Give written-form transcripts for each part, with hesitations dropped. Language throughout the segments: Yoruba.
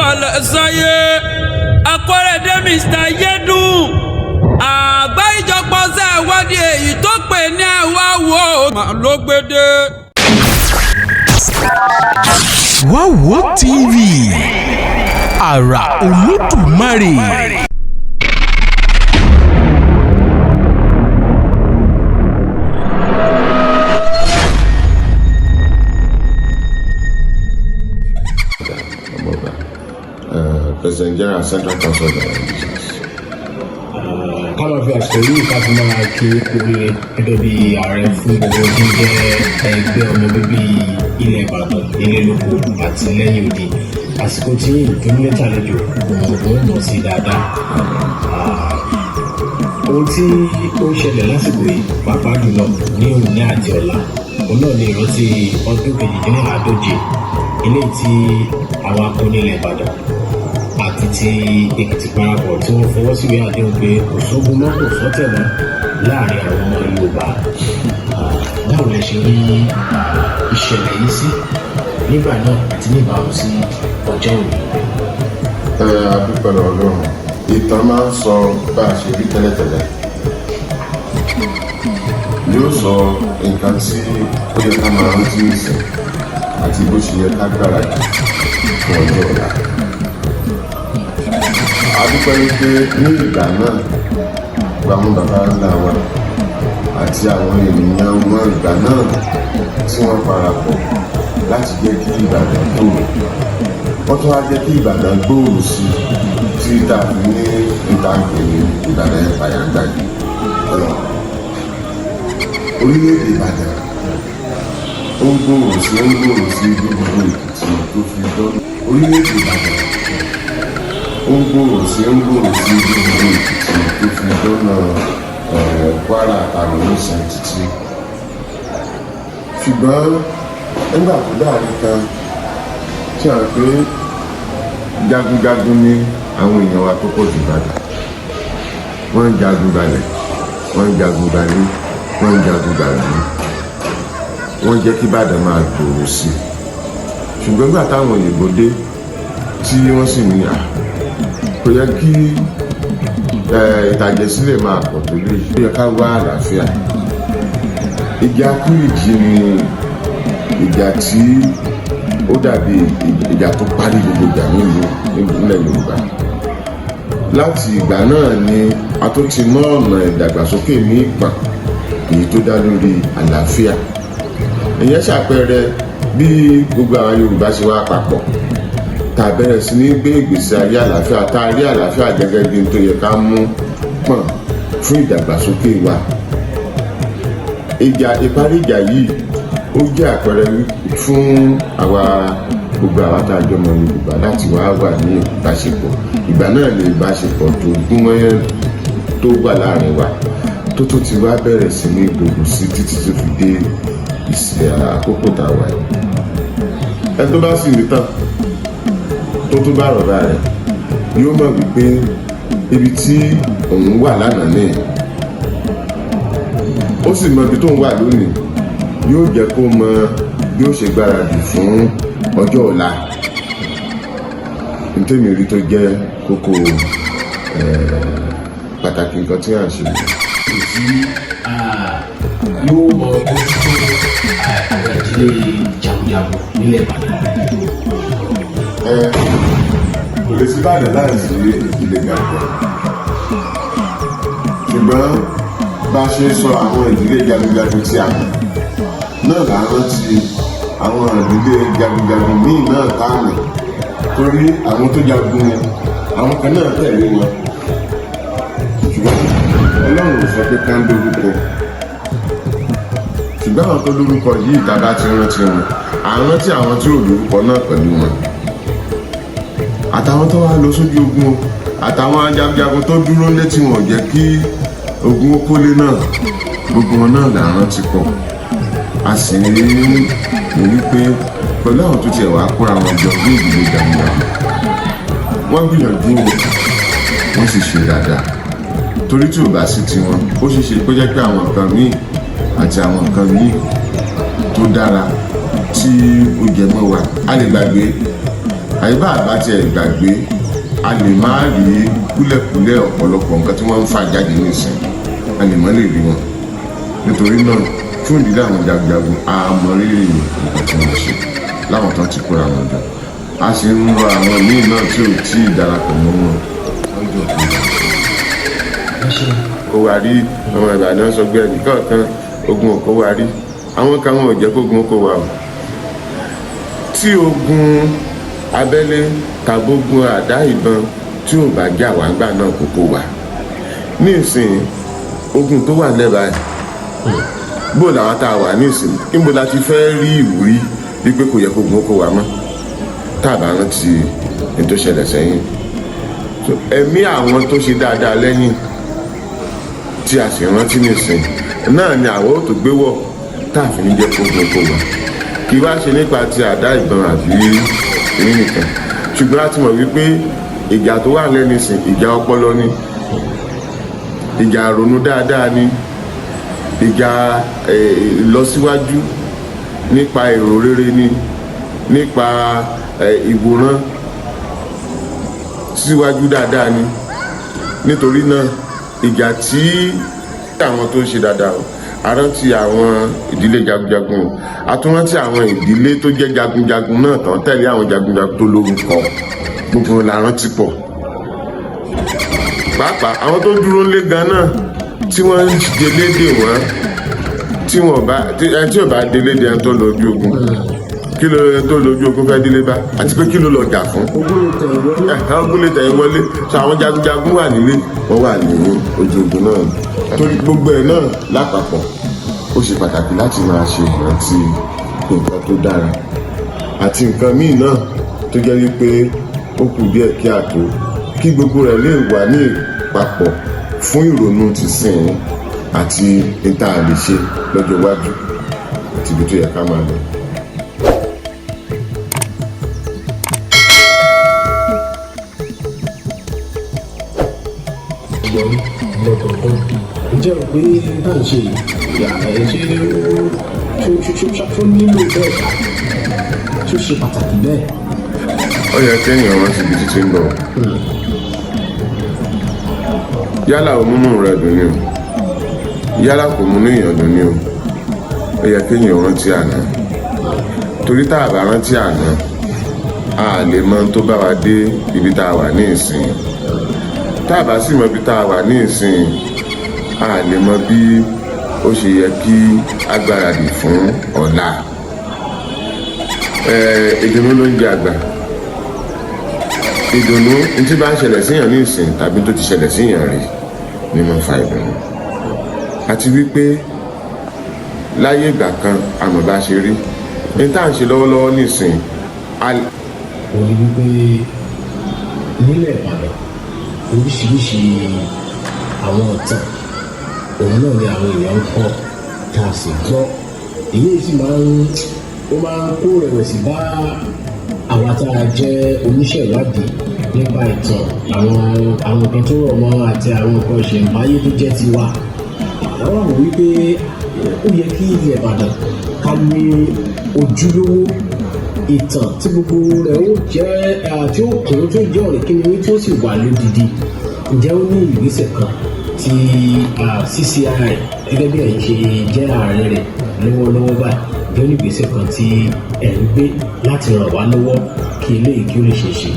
kalẹ̀ sáyé akọ́rẹ́dé Mr. Yédùn àgbá ìjọpọ̀ ṣe ìwádìí èyí tó pè ní ẹ̀wá wo ló gbédè. Wáwo TV àrà Olódùmarè. President General Central Council of káwọn fi àṣẹ yìí ká fi máa kí oríire gẹ́gẹ́ bí ààrẹ fún gbogbo tí ń jẹ́ ẹgbẹ́ ọmọ bíbí ilẹ̀ Ìbàdàn ilé lóko àti lẹ́yìn òdì àsìkò tí ìpínlẹ̀ tàlejò gbọ̀ngbọ̀n mọ̀ sí dáadáa. Ohun tí ó ń ṣẹlẹ̀ lásìkò yìí pàápàá jùlọ ní òní àti ọ̀la òun náà lè rántí ọdún kejìdínláàádóje eléyìí tí àwọn akọni ilẹ̀ Ìbàdàn àti ti Èkìtì parapọ̀ tí wọ́n fọwọ́ síwèé àdéhùn pé kò sógun mọ́ kò sọ́tẹ̀ mọ́ láàrin àwọn ọmọ Yorùbá. Báwo lẹ ṣe rí ìṣẹ̀lẹ̀ yìí sí nígbà náà àti níbàámu sí ọjọ́ òní? Adúpẹ́ Ọlọ́run, ìtàn máa ń sọ bá a ṣe rí tẹ́lẹ̀tẹ́lẹ̀, yóò sọ nǹkan tí ó yẹ ká máa rántí nìsín àti bó ṣe yẹ ká gbáradì fún ọjọ́ ọ̀la. Adúpẹ́ wípé ní ìgbà náà gbàmú bàbá ńlá wa àti àwọn ènìyàn wọn ìgbà náà tí wọ́n parapọ̀ láti jẹ́ kí Ìbàdàn gbòòrò. Wọ́n tún wá jẹ́ kí Ìbàdàn gbòòrò sí tí dàbí ní ìtàgé Ìbàdàn ẹ̀pàyà gbàgbé. Orílẹ̀-èdè Ìbàdàn ó ń gbòòrò sí gbogbo Èkìtì tó fi dán. Orílẹ̀-èdè Ìbàdàn ó ń gbòòrò sí gbogbo Èkìtì tó fi dọ́nà Kwara àtàwọn oníṣẹ́ títí. Ṣùgbọ́n nígbà tó dáàrí kan tí a pé jagunjagun ní àwọn èèyàn wa tó pọ̀ jù Ìbàdàn. Wọ́n ń jagun balẹ̀, wọ́n ń jagun balẹ̀, wọ́n ń jagun balẹ̀. Wọ́n jẹ́ kí Ìbàdàn máa gbòòrò sí. Ṣùgbọ́n nígbà táwọn òyìnbó dé tí wọ́n sì ní kò yẹ kí ìtàjẹ̀sílẹ̀ máa pọ̀ tó lè yí. Ó yẹ ká wá àlàáfíà. Ìjà Kúrìjì ni ìjà tí ó dàbí ìjà tó parí gbogbo ìjà nílẹ̀ Yorùbá. Láti ìgbà náà ni a tó ti mọ ọ̀nà ìdàgbàsókè ní ìpàn èyí tó dá lórí àlàáfíà. Ìyẹn ṣàpẹẹrẹ bí gbogbo àwọn Yorùbá ṣe wá papọ̀ tá a bẹ̀rẹ̀ sí ní gbé ìgbésí ayé àlàáfíà, tá a rí àlàáfíà gẹ́gẹ́ bí tó yẹ ká mú pọ̀n fún ìdàgbàsókè wa. Ìparí ìjà yìí ó jẹ́ àpẹẹrẹ fún gbogbo àwa tá a jọ mọ Yorùbá láti wá wà ní ìbáṣepọ̀. Ìgbà náà lè ìbáṣepọ̀ tó gúnmọ́ tó wà láàrin wa tó ti wá bẹ̀rẹ̀ sí ní gbogbo sí títí tó fi dé àkókò tá a wà yìí. Ẹ tó bá sì rí tán tó bá rọ̀bà rẹ̀ yóò mọ̀ wípé ibi tí òun wà lánàá ní ó sì mọ ibi tó ń wà lónìí, yóò jẹ́ kó mọ bí ó ṣe gbáradì fún ọjọ́ ọ̀la. Nítorí rí tó jẹ́ kókó pàtàkì nǹkan tí à ń ṣe. Yóò mọ ojú tó àwọn ìdílé jagunjagun nílẹ̀ Ìbàdàn. Kò lè sí Ìbàdàn láìsí ìdílé jagunjagun. Ṣùgbọ́n bá a ṣe sọ àwọn ìdílé jagunjagun tí a mọ̀ náà là ń rántí àwọn ìdílé jagunjagun míì náà káàmì, torí àwọn tó jagun àwọn kan náà tẹ̀lé wọn. Ṣùgbọ́n Ọlọ́run ò sọ pé ká ń lórúkọ. Ṣùgbọ́n àwọn tó lórúkọ yìí dáadáa ti rántí wọn, à ń rántí àwọn tí ò lórúkọ náà pẹ̀lú wọn. Àtàwọn tó wá lọ sójú ogun, àtàwọn ajagunjagun tó dúró létí wọn jẹ́ kí ogun ó kólé náà, gbogbo wọn náà là ń rántí pọ̀. A sì rí wípé pẹ̀lú àwọn tó tiẹ̀ wá kóra wọn jọ ní ìdílé jagunjagun, wọ́n gbìyànjú wọ́n sì ṣe dáadáa. Torí tí ò bá sí tiwọn, ó ṣeé ṣe kó jẹ́ pé àwọn nǹkan míì àti àwọn nǹkan míì tó dára tí ó jẹ mọ́ wa a lè gbàgbé àyíbá àbá tiẹ̀ gbàgbé a lè má rí kúlẹ̀kúlẹ̀ ọ̀pọ̀lọpọ̀ nǹkan tí wọ́n ń fà jáde nísìn a lè má lè rí wọn nítorí náà fún ìdílé àwọn jagunjagun a mọ rírì nǹkan tí wọ́n ṣe láwọn tán ti kóra wọn jọ a sì ń rọ àwọn míì náà tí ò tí ì darapọ̀ mọ́ wọn lọ́jọ́ tó yà. kó wa rí ọmọ Ìbàdàn sọ pé ẹnìkan kan ogun ò kó wa rí àwọn kan wọn ò jẹ́ kógun kó wa o tí ogun abẹ́lé tàbógun àdá ìbọn tí ò bá jà wá ńgbà náà kókó wa ní ìsìn ogun tó wà lẹ́bàá bó làwọn tá a wà ní ìsìn níbo la ti fẹ́ rí ìwúrí wípé kò yẹ kógun kó wa mọ́ tá a bá rántí ní tó ṣẹlẹ̀ sẹ́yìn ẹ̀mí àwọn tó ṣe dáadáa lẹ́yìn tí a sì rántí ní ìsìn náà ni àwọn ò tó gbé wọ̀ tá a fi ní jẹ́ kógun kó wa kì í wá ṣe nípa ti àdá ìbọn àbí ìní nìkan ṣùgbọ́n a ti mọ̀ wípé ìjà tó wà lẹ́nu ìsìn ìjà ọpọlọ ni ìjà ronú dáadáa ni ìjà ìlọsíwájú nípa èrò rere ni nípa ìwòran síwájú dáadáa ni nítorí náà ìjà tí àwọn tó ń ṣe dáadáa o àrántí àwọn ìdílé jagunjagun àtúrántí àwọn ìdílé tó jẹ́ jagunjagun náà tán tẹ̀lé àwọn jagunjagun tó lórúkọ gbogbo la rántí pọ̀ pàápàá àwọn tó dúró ńlé gan náà tí wọ́n ń délédè wọ́n tí ò bá délédè ẹni tó lójú ogun kí ló tó lójú ogun fẹ́ délé bá àti pé kí ló lọ jà fún ogun lè tẹ̀yìn wọlé so àwọn jagunjagun wà nílé wọ́n wà ní ojú ogun náà torí gbogbo ẹ̀ náà lápapọ̀ ó ṣe pàtàkì láti máa ṣe ìrántí nǹkan tó dára àti nǹkan míì náà tó jẹ́ wípé ó kù díẹ̀ kí àtó kí gbogbo rẹ̀ lè wà ní ìpapọ̀ fún ìrònú ti sìn àti níta lè ṣe lọ́jọ́ iwájú àti ibi tó yẹ ká máa lọ. ǹjẹ́ o pé bá ń ṣe ìyá ẹ̀ ṣe tó nílò bẹ́ẹ̀ tó ṣe pàtàkì bẹ́ẹ̀. ó yẹ kéèyàn rántí ibi títí ń bọ̀ yálà òmùmù rẹ dùn ní o yálà kò mú níyàn dùn ní o ó yẹ kéèyàn rántí àná torí tá a bá rántí àná a lè mọ tó bá wa dé ibi tá a wà ní ìsìn tá a bá sì mọ ibi tá a wà ní ìsìn a lè mọ bí ó ṣe yẹ kí a gbáradì fún ọ̀la ìdùnnú ló ń jẹ àgbà ìdùnnú tí bá ń ṣẹlẹ̀ síyàn ní ìsìn tàbí tó ti ṣẹlẹ̀ síyàn rí ni mo fa ìdùnnú àti wípé láyé ìgbà kan àmọ́ bá ṣe rí ní tá à ń ṣe lọ́wọ́lọ́wọ́ ní ìsìn. ó ní wípé nílẹ̀ Ìbàdàn oríṣiríṣi àwọn ọ̀tàn òun náà ni àwọn èèyàn ń kọ́ tá a sì gbọ́ èyí sì máa ń kó rẹ̀wẹ̀sì bá àwa tá a jẹ́ oníṣẹ́ ìwádìí nípa ìtàn àwọn nǹkan tó rọ̀ mọ́ àti àwọn nǹkan ìṣẹ̀ǹbáyé tó jẹ́ tiwa àwọn àwọn wípé ó yẹ kí ilẹ̀ Ìbàdàn ká ní ojúlówó ìtàn tí gbogbo rẹ̀ ó jẹ́ tí ó kún tó jẹ́ ọ̀rẹ́ kíni tí ó sì wà lódìdí ǹjẹ́ ó ní ìgbésẹ̀ kan tí CCI gẹ́gẹ́ bí ẹ̀yin ṣe jẹ́ ààrẹ rẹ̀ lọ́wọ́lọ́wọ́ báyìí ǹjẹ́ ó ní ìgbésẹ̀ kan tí ẹ̀ ń gbé láti ràn wá lọ́wọ́ kí eléyìí kí ó lè ṣe ṣe.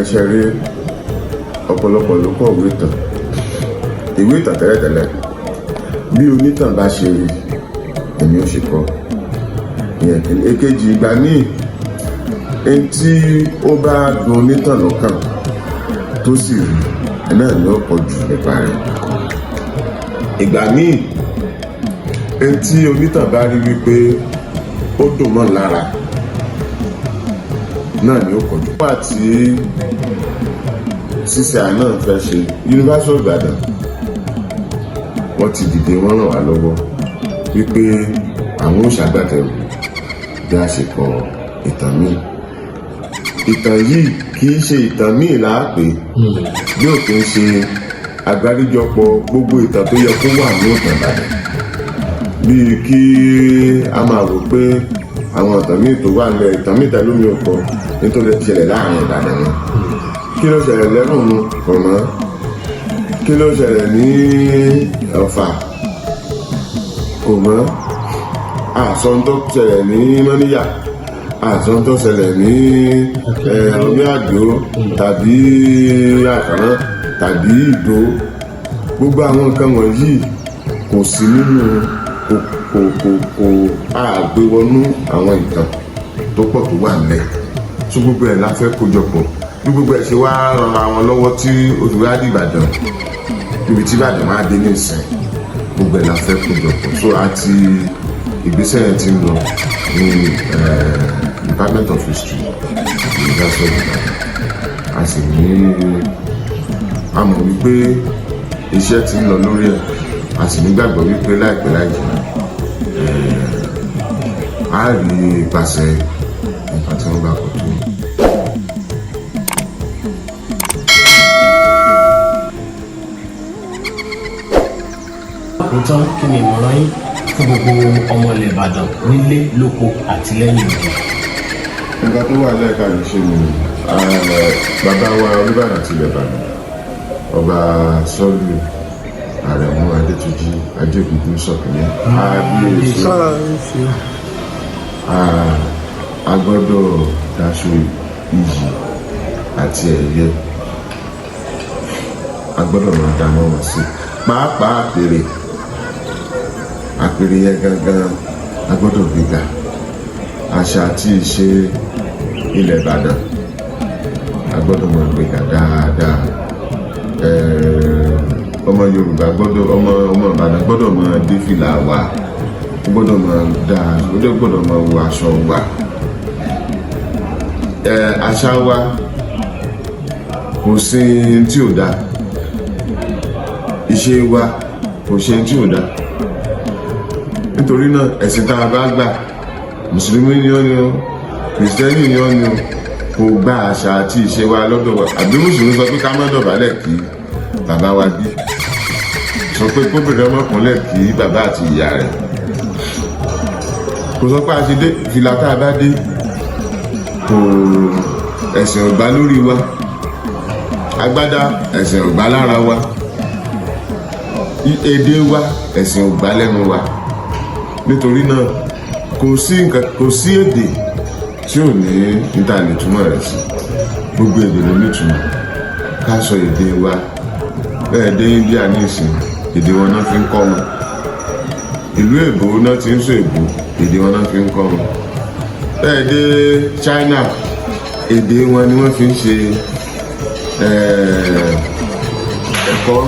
ṣe rí ọ̀pọ̀lọpọ̀ ló kọ́ ìwé ìtàn tẹ́lẹ̀tẹ́lẹ̀ bí onítàn bá ṣe rí èmi ò ṣe kọ́ èkejì ìgbà míì ẹni tí ó bá dùn onítàn lọ́kàn tó sì rí náà ni ó pọ̀ jù nípa rẹ̀ ìgbà míì ẹni tí onítàn bá rí wípé ó dùn mọ́ lára náà ni ó pọ̀ jù. nígbà tí CCI náà fẹ́ ṣe University of Ibadan wọ́n ti dìde wọ́n ràn wá lọ́wọ́ wípé àwọn ò ṣàgbàtẹ̀rù bí a ṣe kọ ìtàn míì ìtàn yìí kì í ṣe ìtàn míì láàpẹ bí ò kí ń ṣe àgbáríjọpọ̀ gbogbo ìtàn tó yẹ kó wà ní ìtàn Ìbàdàn bíi kí a máa rò pé àwọn ìtàn míì tó wà nílẹ̀ ìtàn míì tẹ́lú mi ò kọ́ nítorí ṣẹlẹ̀ láàrin Ìbàdàn ni kí ló ṣẹlẹ̀ lẹ́rùn mu kò mọ́ kí ló ṣẹlẹ̀ ní Ọ̀fà kò mọ́ àsọ tó ṣẹlẹ̀ ní Mọ́níyà àsọ tó ṣẹlẹ̀ ní Omi Àdó tàbí Àkàrán tàbí Ìdó gbogbo àwọn nǹkan wọ̀nyí kò sí nínú kò àgbéwọnú àwọn ìtàn tó pọ̀ tó wà nílẹ̀ tó gbogbo ẹ̀ la fẹ́ kójọpọ̀ bí gbogbo ẹ̀ ṣe wá ran àwọn lọ́wọ́ tí oṣù wá di Ìbàdàn ibi tí Ìbàdàn máa dé ní ìsìn gbogbo ẹ̀ la fẹ́ kójọpọ̀ so àti ìgbésẹ̀ yẹn ti ń lọ ní Department of History University of Ibadan a sì ní a mọ̀ wípé iṣẹ́ ti ń lọ lórí ẹ̀ a sì nígbàgbọ́ wípé láìpẹ́ láì jìnnà a rí ipasẹ̀ nǹkan tí wọ́n bá kọ́ tó. àkótán kí ni ìmọ̀ràn yín fún gbogbo ọmọ ilẹ̀ Ìbàdàn nílé lóko àti lẹ́yìn òde. nǹkan tó wà lẹ́ẹ̀ka yìí ṣe ni bàbá wa Olúbàdàn tilẹ̀ Ìbàdàn ọba Sọ́ọ̀lù Àrẹ̀mú Adétúnjì Ajégbìgbì Ṣọ̀kìnní kábíyèsí a gbọ́dọ̀ daṣọ iyì àti ẹ̀yẹ a gbọ́dọ̀ máa dáná wọn sí pàápàá àpèrè yẹn gangan a gbọ́dọ̀ gbéga àṣà àti ìṣe ilẹ̀ Ìbàdàn a gbọ́dọ̀ máa gbéga dáadáa ọmọ Yorùbá gbọ́dọ̀ ọmọ Ìbàdàn gbọ́dọ̀ máa dé fìlà wa gbọ́dọ̀ máa dá gbọ́dọ̀ máa wọ aṣọ wa àṣà wa kò sí tí ò dáa ìṣe wa kò ṣe tí ò dáa nítorí náà ẹ̀sìn tá a bá gbà mùsùlùmí ni ó ní o kìrìsìtẹ́nì ni ó ní o kò gba àṣà àti ìṣe wa lọ́dọ̀ wa àbí mùsùlùmí sọ pé ká má dọ̀bálẹ̀ kí bàbá wa bí sọ pé kóbìnrin ọmọkùnrin kí bàbá àti ìyá rẹ̀ kò sọ pé a ṣe dé fìlà tá a bá dé kò ẹ̀sìn ò gbà lórí wa agbádá ẹ̀sìn ò gbà lára wa èdè wa ẹ̀sìn ò gbà lẹ́nu wa nítorí náà kò sí èdè tí ò ní níta lè túmọ̀ rẹ̀ sí gbogbo èdè ló nítumọ̀ ká sọ èdè wa bẹ́ẹ̀ dé India ní ìsìn èdè wọn náà fi ń kọ́ wọn ìlú èbó náà ti ń sọ èbó èdè wọn náà fi ń kọ́ wọn bẹ́ẹ̀ dé China èdè wọn ni wọ́n fi ń ṣe ẹ̀kọ́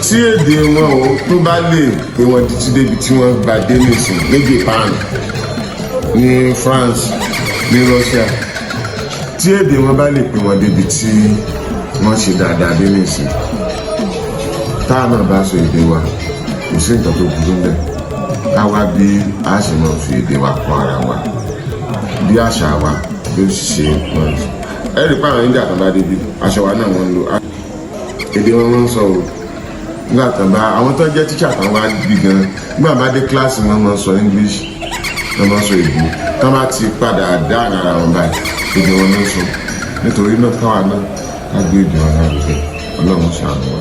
tí èdè wọn ò tó bá lè pé wọn títí débi tí wọ́n bá dé nìsín ní Japan ní France ní Russia tí èdè wọn bá lè pé wọn débi tí wọ́n ṣe dáadáa dé nìsín táà náà bá sọ èdè wa kò sí nǹkan tó burú bẹ́ẹ̀ ká wá bí a ṣe máa fi èdè wa kọ́ ara wa bí àṣà wa bí ó ṣe wọn ẹ rí i pé àwọn India kan bá débi aṣọ wa náà wọ́n ń lò èdè wọn wọ́n ń sọ o nígbà tán bá àwọn tó jẹ́ tíṣà kan wá bí gan nígbà bá dé kíláàsì wọn máa ń sọ English wọn máa ń sọ èbó tán bá ti padà dá ara wọn báyìí èdè wọn ló ń sọ nítorí náà káwa náà ká gbé èdè wọn náà lọ Ọlọ́run ṣàánú wa.